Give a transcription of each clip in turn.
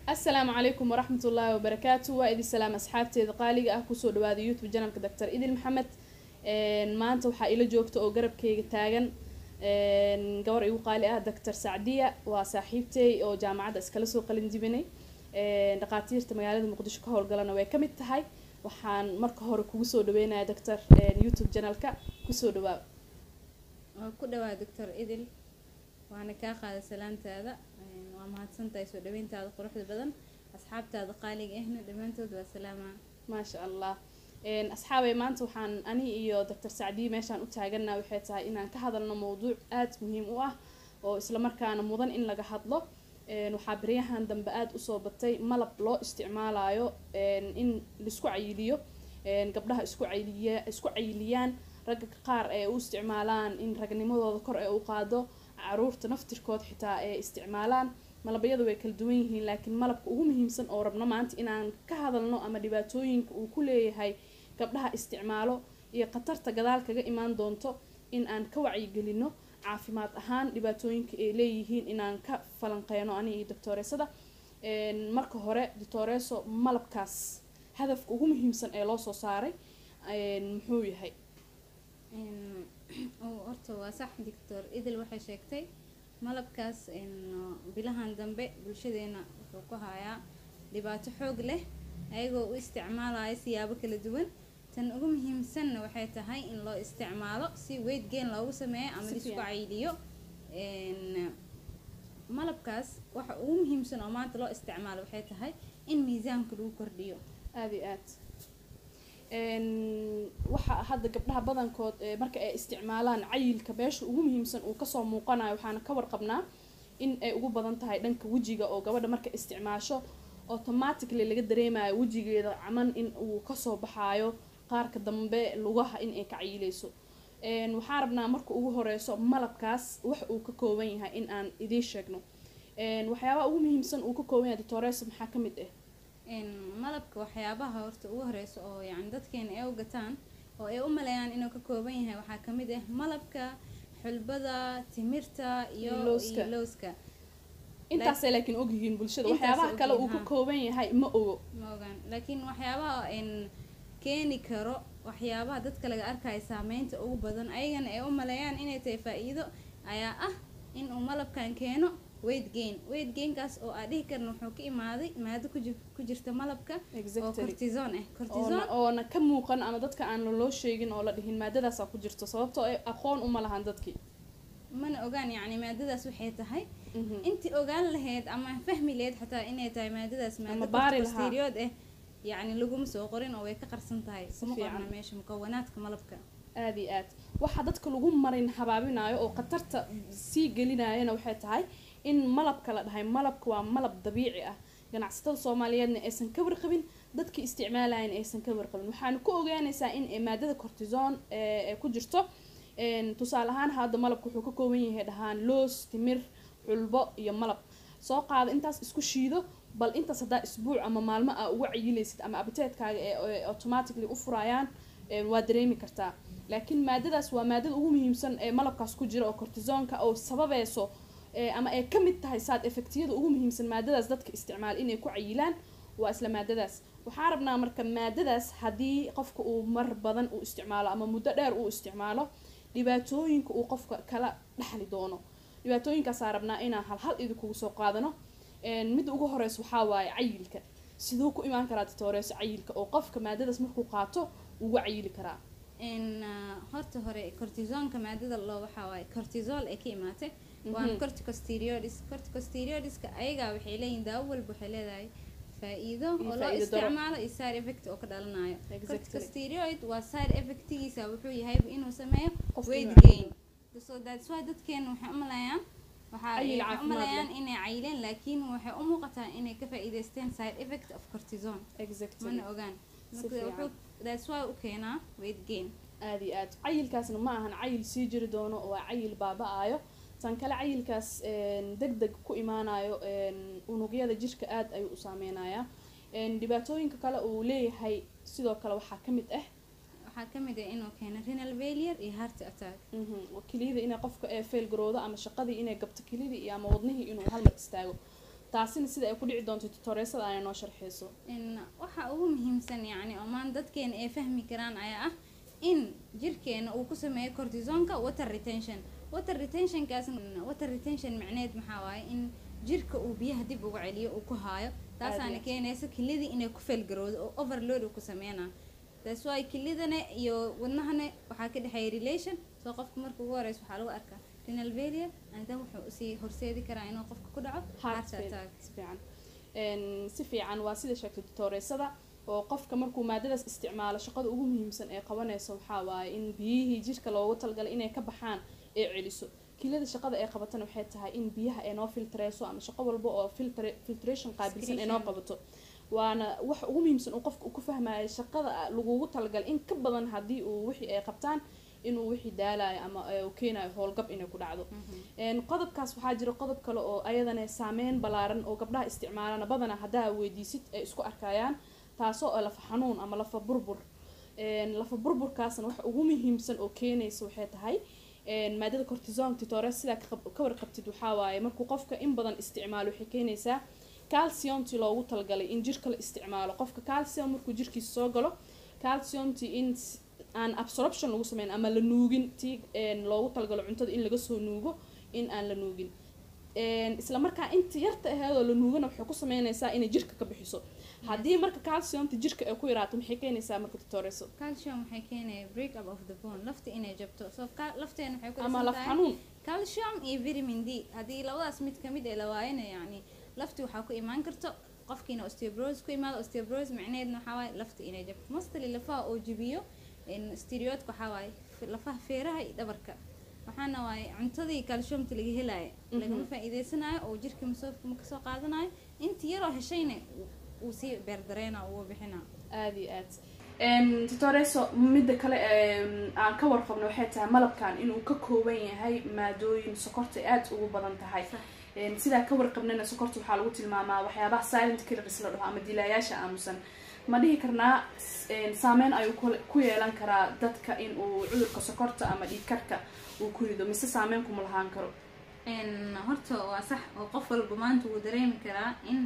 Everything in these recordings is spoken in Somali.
السلام عليكم ورحمة الله وبركاته وإذا السلام أصحابتي قالي كسو دواada يوتيوب channelka دكتور إدil محمد maanta waxaa ila joogta oo garabkayga taagan gabar igu qaali ah Dr. Sacdiya waa saaxiibtay oo jaamacadda iskala soo qalin jibinay dhaqaatiirta magaalada Muqdisho ka howlgalana way kamid tahay waxaan marka hore kugu soo dhaweynayaa Dr. YouTube channelka kusoo dhawaad ku dhawaad Dr. Idil waana ka qaaday salaantaada waa mahadsantahay soo dhaweyntaada quruxda badan asxaabtaada qaaliga ahna dhamaantood waa salaama ma sha Allah asxaabay maanta waxaan ani iyo Dr. Sacdiya meeshaan u taaganaa waxay tahay inaan ka hadalno mowduuc aad muhiim u ah oo isla markaana mudan in laga hadlo waxaa bariyahan dambe aad u soo batay malab loo isticmaalayo in la isku cayiliyo gabdhaha isku cayiliyaan ragga qaar ee u isticmaalaan in ragnimadooda kor ee u qaado caruurta naftirkood xitaa ee isticmaalaan malabyadu way kala duwan yihiin laakiin malabka ugu muhiimsan oo rabno maanta inaan ka hadalno ama dhibaatooyinka uu ku leeyahay gabdhaha isticmaalo iyo khatarta gadaal kaga imaan doonto in aan ka wacyigelino caafimaad ahaan dhibaatooyinka ay leeyihiin inaan ka falanqeyno ani iyo doctoreesada marka hore doctoreeso malabkaas hadafka ugu muhiimsan ee loo soo saaray muxuu yahay horta waa sax Dr. Idil waxay sheegtay malabkaas bilahan dambe bulshadeena wuxuu ku hayaa dhibaato xoog leh ayagoo u isticmaalaya siyaabo kala duwan tan ugu muhiimsan waxay tahay in loo isticmaalo si weight gain loogu sameeyo ama isku cayiliyo malabkaas waxa ugu muhiimsan oo maanta loo isticmaalo waxay tahay in miisaanka lagu kordhiyo aad iyo aad waxa hadda gabdhaha badankood marka ay isticmaalaan cayilka beesha ugu muhiimsan uu kasoo muuqanayo waxaana ka warqabnaa in ay ugu badan tahay dhanka wajiga oo gabadha marka isticmaasho automatically laga dareemayo wajigeeda caman in uu kasoo baxaayo qaarka dambe lugaha in ay ka cayilayso waxaan rabnaa marka ugu horeyso malabkaas wax uu ka kooban yahay in aan idiin sheegno waxyaabaha ugu muhiimsan uu ka kooban yahay doctorees maxaa kamid ah malabka waxyaabaha horta ugu horeyso oo yani dadkeena ay u gataan oo ay u maleeyaan inuu ka kooban yahay waxaa kamid ah malabka xulbada timirta iyo looska intaas ay laakiin og yihiin bulshada waxyaabaha kale uu ka kooban yahay ma ogaan laakiin waxyaabaha keeni karo waxyaabaha dadka laga arkayo saameynta ugu badan ayagana ay u maleeyaan inay tahay faa'iido ayaa ah in uu malabkan keeno weight gain kaas oo aan dhihi karno wuxuu ka imaaday maado ku jirta malabka oo cortisone oo na ka muuqan ama dadka aan loo sheegin oo la dhihin maadadaas ku jirto sababtoo ay aqoon uma lahan dadkii mana ogaan yani maadadaas waxay tahay intii ogaan lahayd ama fahmi lahayd xataa inay tahay maadadaas maado corticosteroid yani laguma soo qorin oo way ka qarsan tahay kuma qorna meesha mukawanaadka malabka aad iyo aad waxa dadka lagu marin habaabinayo oo khatarta sii gelinayana waxay tahay in malabka la dhahay malabka waa malab dabiici ah ganacsatada Soomaaliyeedna aysan ka warqabin dadka isticmaalayeen aysan ka warqabin waxaan ku ogaanaysaa in maadada cortisone ee ku jirto tusaale ahaan hadda malabku wuxuu ka kooban yahay dhahaan loos timir xulbo iyo malab soo qaado intaas isku shiido bal intaas hadaa isbuuc ama maalmo ah uga cayilaysid ama appetite-kaaga ee automatically u furayaan waa dareemi kartaa laakiin maadadaas waa maadada ugu muhiimsan ee malabkaas ku jira oo cortisone-ka oo sababayso ama ay kamid tahay side effectiyada ugu muhiimsan maadadaas dadka isticmaal inay ku cayilaan waa isla maadadaas waxaan rabnaa marka maadadaas haddii qofka uu mar badan uu isticmaalo ama muddo dheer uu isticmaalo dhibaatooyinka uu qofka kala dhaxli doono dhibaatooyinkaasaa rabnaa inaan hal idinkugu soo qaadano mid ugu horeysa waxaa waaye cayilka siduu ku imaan karaa doctorees cayilka oo qofka maadadaas markuu qaato uga cayili karaa horta hore cortisone-ka maadada loo waxaa waaye cortisol ay ka imaatay waana corticosteroidska ayagaa waxay leeyihin daawo walba waxay leedahay faa'iido oo loo isticmaalo iyo side effect oo ka dhalanayo corticosteroid waa side effectigiisa wuxuu yahay inuu sameeyo weight gain so that's why dadkeena waxay u maleeyaan inay cayileen laakiin waxay u muuqataa inay ka faa'iidaysteen side effect of cortisone mana ogaan that's why u keenaa weight gain aad iyo aad cayilkaasna ma ahan cayil sii jiri doono waa cayil baaba'ayo tan kale cayilkaas degdeg ku imaanayo unugyada jirka aad ayuu u saameynayaa dhibaatooyinka kale uu leeyahay sidoo kale waxaa kamid ah inuu keeno renal failure iyo heart attack keliyada inay qofka fail garowdo ama shaqadii inay gabto keliyada iyo ama wadnihii inuu hal mar istaago taasina sida ay ku dhici doonto tutoreysada ay noo sharxeyso. waxa ugu muhiimsan yani oo maan dadkeena ay fahmi karaan ayaa ah in jirkeena uu ku sameeyo cortisonka water retention. water retention macneed maxaa waaye in jirka uu biyaha dib uga celiyo uu ku haayo, taasaana keenaysa kilidii inay ku failgarowdo oo overload uu ku sameynaa. taas waay kilidana iyo wadnahana waxaa ka dhexeeya relation. soo qofka marka ugu horeysa waxaa lagu arkaa renal failure and then wuxuu usii horseedi karaa inuu qofka ku dhaco heart attack. si fiican waa sida sheegtay tutoreysada oo qofka markuu maadadaas isticmaalo shaqada ugu muhiimsan ee qabanayso waxaa waaye in biyihii jirka loogu talagalay inay ka baxaan ee celiso. kilada shaqada ay qabatana waxay tahay in biyaha ay noo filtreyso ama shaqo walba oo filtration qaabilsan ay noo qabato. waana wax ugu muhiimsan oo qofka uu ku fahmayo shaqada lagugu talagalay in ka badan haddii uu wixii ay qabtaan inuu wixii daalayo ama uu keenayo howlgab inay ku dhacdo. qodobkaas waxaa jira qodob kale oo ayadana saameyn balaaran oo gabdhaha isticmaalana badana haddaa weydiisid ay isku arkayaan, taasoo lafa xanuun ama lafa burbur. lafa burburkaasna waxa ugu muhiimsan oo keenaysa waxay tahay maadada cortisone. tutores sidaa ka warqabtid waxaa waaye markuu qofka in badan isticmaalo waxay keenaysaa calciumti loogu talagalay in jirka la isticmaalo. qofka calcium markuu jirkiisa soo galo, calciumti in aan absorption lagu sameyn ama la nuugin tii loogu talagalo cuntada in laga soo nuugo in aan la nuugin. isla markaa inta yarta aheedoo la nuugana waxay ku sameynaysaa inay jirka ka bixiso. haddii marka calciumta jirka ay ku yaraato maxay keenaysaa marka tutoreso? calcium waxay keenaya break up of the bone, lafta inay jabto. so lafteena waxay ku ama laf xanuun. calcium iyo vitamin D haddii labadaas mid kamid ee la waayana yani lafti waxaa ku imaan karto qofkiina osteoporosis ku imaado. osteoporosis macnaheedna waxaa waaye lafta inay jabto. mostly lafaha oo jibiyo stereotype waxaa waaye lafaha feeraha iyo dhabarka. waxaana waaye cuntadii calciumta laga helaayo lagama faa'iideysanayo oo jirka masoofka ma kasoo qaadanayo. inta yaroo heshayna uu sii beerdareena uu bixina. aad iyo aad. tutoreso midda kale aan ka warqabno waxay tahay malabkan inuu ka kooban yahay maadooyin sokorta aad ugu badan tahay. sidaa ka warqabnana sokorta waxaa lagu tilmaamaa waxyaabaha silent killers la dhaho ama dilaayaasha aamusan. ma dhihi karnaa saameyn ayuu ku yeelan karaa dadka in uu cudurka sokorta ama dhiigkarka uu ku rido, mise saameyn kuma lahaan karo? horta waa sax oo qof walba maanta wuu dareemi karaa in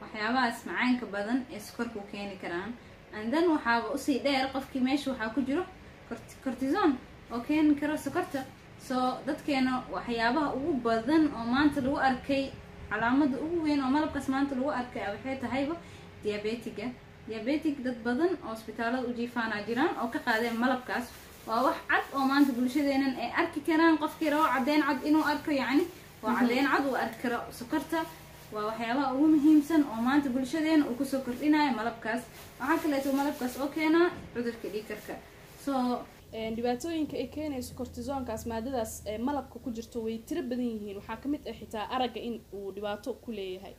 waxyaabahaas macaanka badan ee sokorka u keeni karaan. and then waxaaba usii dheer qofkii meesha waxaa ku jiro cortisone oo keeni karo sokorta. soo dadkeena waxyaabaha ugu badan oo maanta lagu arkay, calaamada ugu weyn oo malabkaas maanta lagu arkay waxay tahayba diabetic. dad badan oo isbitaalada u jiifaana jiraan oo ka qaadeen malabkaas. waa wax cad oo maanta bulshadeenan ay arki karaan. qofkii rabo cadeen cad inuu arko yani waa cadeen cad uu arki karo sokorta. waa waxyaabaha ugu muhiimsan oo maanta bulshadeena uu kusoo kordhinayo malabkaas. waxaa kaleeto malabkaas oo keenaa cudurka dhiigkarka. dhibaatooyinka ay keenayso cortisonkaas maadadaas malabka ku jirto way tiro badan yihiin. waxaa kamid ah xitaa aragga in uu dhibaato ku leeyahay.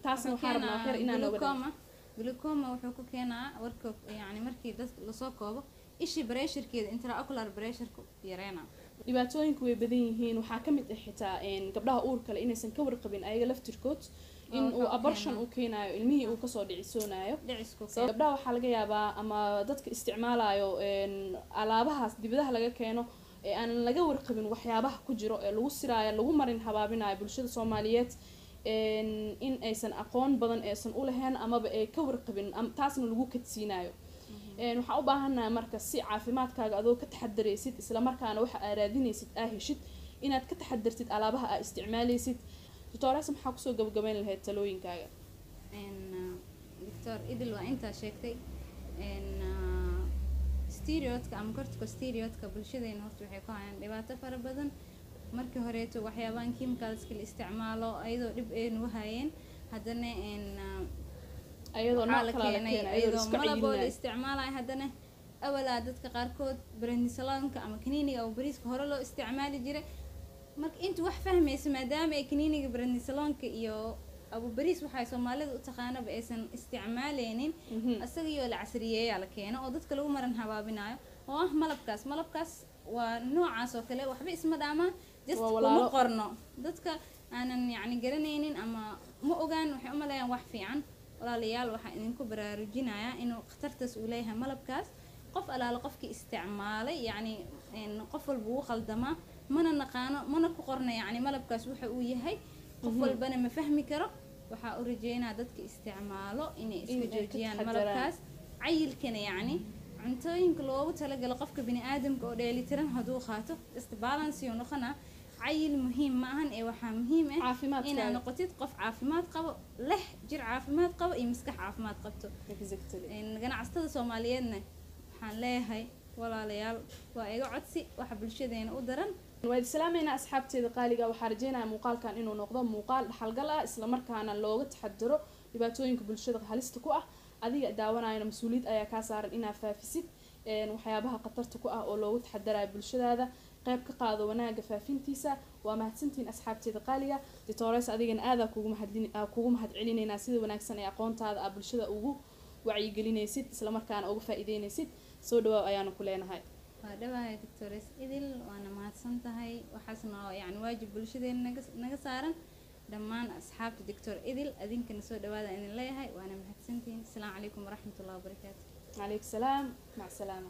taasna waxaa rabnaa xeer inaan glucoma wuxuu ku keenaa warka yani markii dad lasoo koobo ishi pressurekeeda intraocular pressureka yareena. dhibaatooyinka way badan yihiin. waxaa kamid ah xitaa gabdhaha uurka leh inaysan ka warqabin ayaga laftirkood in uu abortion uu keenayo, ilmihii uu kasoo dhicisoonayo. gabdhaha waxaa laga yaabaa ama dadka isticmaalayo alaabahaas dibadaha laga keeno ee aan laga warqabin waxyaabaha ku jiro ee lagu siraayo lagu marin habaabinayo bulshada Soomaaliyeed in aysan aqoon badan aysan u lahayn amaba ay ka warqabin taasna lagu kadsiinayo. waxaa u baahanahay marka si caafimaadkaaga adoo ka taxadaraysid isla markaana waxa aad raadinaysid aa heshid inaad ka taxadartid alaabaha aad isticmaalaysid. tutoreso maxaa kusoo gabagabayn lahayd talooyinkaaga? doctor idil waa intaa sheegtay. stereotype ama corticostereotype bulshadeena horta waxay ku hayaan dhibaato fara badan. markii horeeto waxyaabahan chemicalska la isticmaalo ayadoo dhib ay nagu hayeen, haddana ayadoo malabo la isticmaalayo. haddana awalaa dadka qaarkood prednisolonka ama kaniiniga oo bariiska hore loo isticmaali jiray. marka inta wax fahmaysa maadaama ay kaniiniga prednisolonka iyo abu bariis waxay Soomaalida u taqaanaba aysan isticmaaleynin, asagoo la casriyeeyaa la keeno oo dadka lagu maran habaabinayo oo ah malabkaas waa noocaas oo kale waxba isma dhaamaan. just kuma qorno dadka aanan yani garanaynin ama ma ogaan waxay u maleeyaan wax fiican. walaalayaal waxaa idinku baraarujinayaa inuu khatartaas uu leeyahay malabkaas. qof alaala qofkii isticmaalay yani qof walba wuu qaldamaa, mana naqaano mana ku qorna yani malabkaas waxa uu yahay. qof walbana ma fahmi karo waxaa u rajeynaa dadka isticmaalo inay iska joojiyaan malabkaas cayilkana yacni cuntooyinka loogu talagalo qofka biniaadamka oo dheelitiran hadduu qaato just balance iyo noqona cayil muhiim ma ahan ee waxaa muhiim ah inaad noqotid qof caafimaad qabo leh jir caafimaad qabo iyo maskax caafimaad qabto ganacsatada soomaaliyeedna waxaan leeyahay walaalayaal waa iga codsi waxa bulshadeena u daran waad salaamayna asxaabteeda qaaliga waxaa rajeynayaa muuqaalkan inuu noqdo muuqaal dhaxalgal ah isla markaana looga taxadiro dhibaatooyinka bulshada halista ku ah adiga daawanayna mas-uuliyad ayaa kaa saaran inaad faafisid waxyaabaha khatarta ku ah oo loogu taxadarayo bulshadaada qayb ka qaado wanaaga faafintiisa waa mahadsantiin asxaabteeda qaaliga ditores adigana aadaa kugu mahad celinaynaa sida wanaagsan ee aqoontaada aa bulshada ugu wacyigelinaysid isla markaana uga faa'iideynaysid soo dhawaaw ayaanu ku leenahay waa dhawahay doctores idil waana mahadsan tahay waxaasna yani waajib bulshadeena naga saaran dhammaan asxaabta doctor idil adinkana soo dhawaada idin leeyahay waana mahadsantihiin asalaamu calaykum waraxmatullahi wabarakaatu calaykum salaam mac salaama